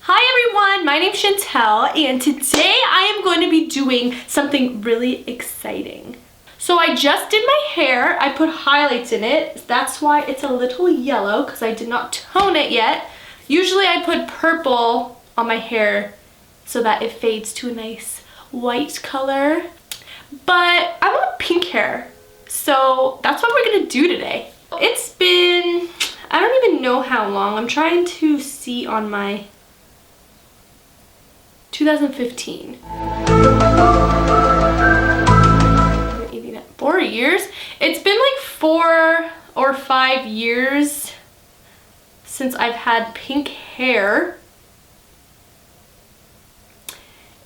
Hi everyone, my name's Chantel and today I am going to be doing something really exciting. So I just did my hair, I put highlights in it, that's why it's a little yellow because I did not tone it yet. Usually I put purple on my hair so that it fades to a nice white color, but I want pink hair, so that's what we're gonna do today. It's been, I don't even know how long, I'm trying to see on my 2015. 4 years? It's been like 4 or 5 years since I've had pink hair.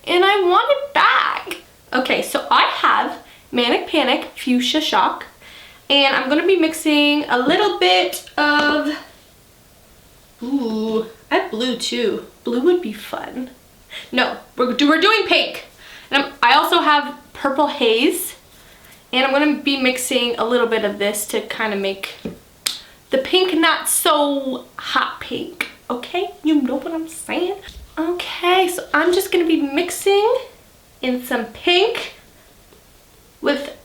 And I want it back. Okay, so I have Manic Panic Fuchsia Shock. And I'm gonna be mixing a little bit of, ooh, I have blue too. Blue would be fun. No, we're doing pink. And I also have Purple Haze. And I'm going to be mixing a little bit of this to kind of make the pink not so hot pink. Okay, you know what I'm saying? Okay, so I'm just going to be mixing in some pink with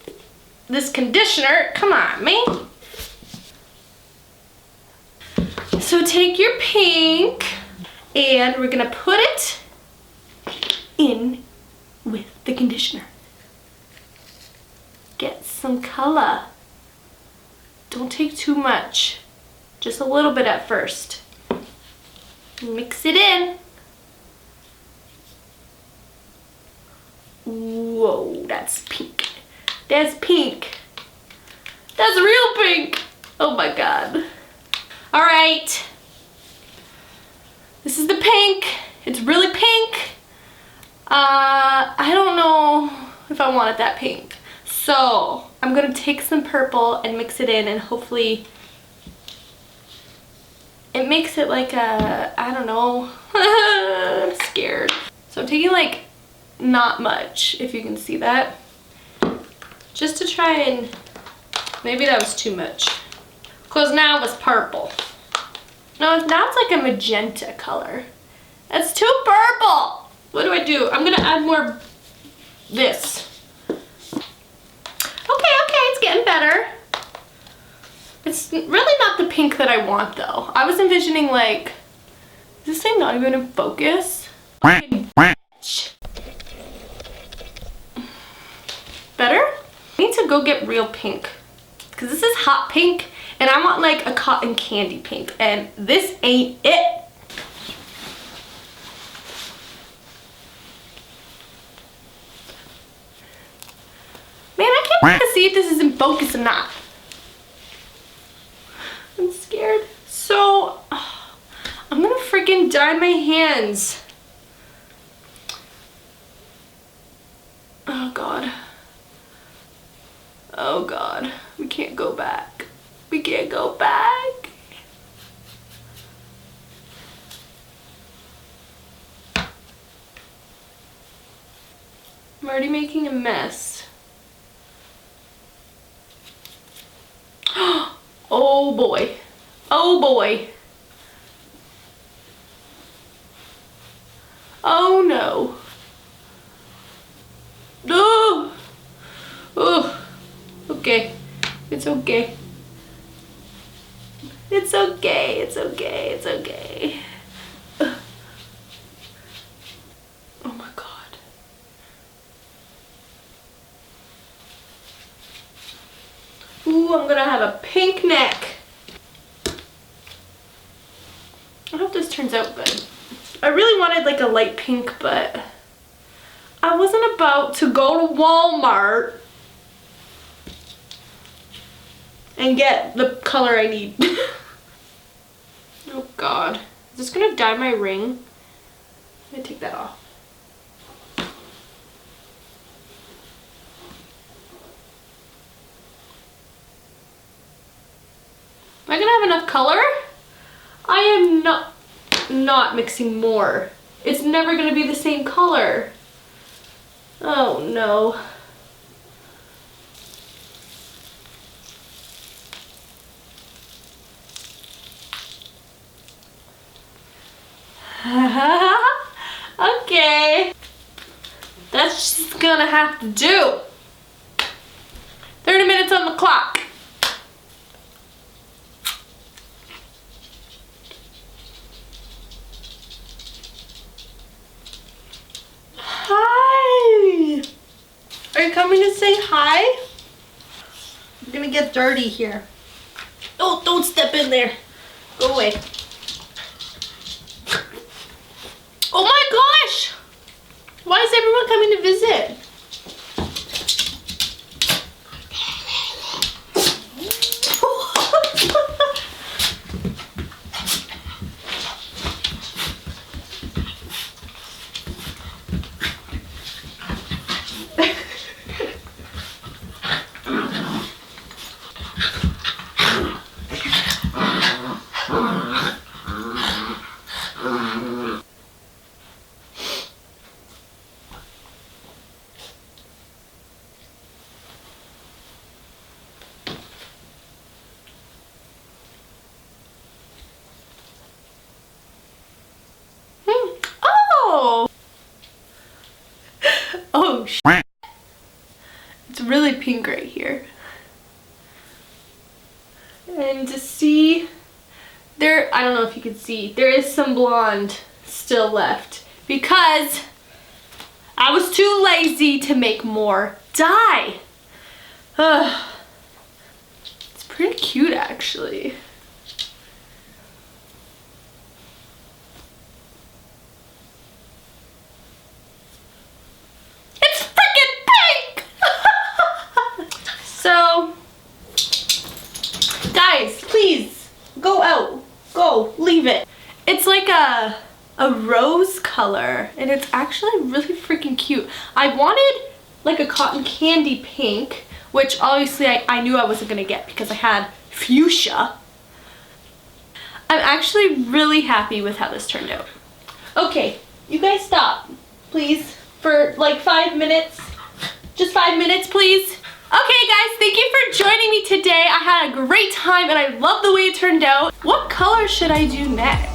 this conditioner. Come on, man. So take your pink and we're going to put it in with the conditioner. Get some color. Don't take too much. Just a little bit at first. Mix it in. Whoa, that's pink. That's pink. That's real pink. Oh my god. Alright. This is the pink. It's really pink. I don't know if I want it that pink. So I'm gonna take some purple and mix it in and hopefully it makes it like a, I don't know, I'm scared. So I'm taking like not much, if you can see that, just to try and, maybe that was too much. Because now it's purple. No, now it's like a magenta color. That's too purple. What do I do? I'm gonna add more this. Okay, it's getting better. It's really not the pink that I want though. I was envisioning like, is this thing not even in focus? Okay. Better? I need to go get real pink because this is hot pink and I want like a cotton candy pink and this ain't it. Man, I can't wait to see if this is in focus or not. I'm scared. So, I'm gonna freaking dye my hands. Oh god. Oh god. We can't go back. We can't go back. I'm already making a mess. Oh boy. Oh boy. Oh no. Oh. Oh. Okay. It's okay. It's okay. It's okay. It's okay. Oh my god. Ooh, I'm gonna have a pink neck. I hope this turns out good. I really wanted like a light pink, but I wasn't about to go to Walmart and get the color I need. Oh god. Is this gonna dye my ring? Let me take that off. Am I gonna have enough color? I am not mixing more. It's never gonna be the same color. Oh no. she's gonna have to do. 30 minutes on the clock. Hi. Are you coming to say hi? I'm gonna get dirty here. Oh, don't step in there. Go away. Oh my gosh! Why is everyone coming to visit? Oh, shit. It's really pink right here. And to see, there, I don't know if you can see, there is some blonde still left because I was too lazy to make more dye. It's pretty cute actually. So, guys, please, go out. Go, leave it. It's like a rose color, and it's actually really freaking cute. I wanted like a cotton candy pink, which obviously I knew I wasn't gonna get because I had fuchsia. I'm actually really happy with how this turned out. Okay, you guys stop, please, for like 5 minutes. Just 5 minutes, please. Okay guys, thank you for joining me today. I had a great time and I love the way it turned out. What color should I do next?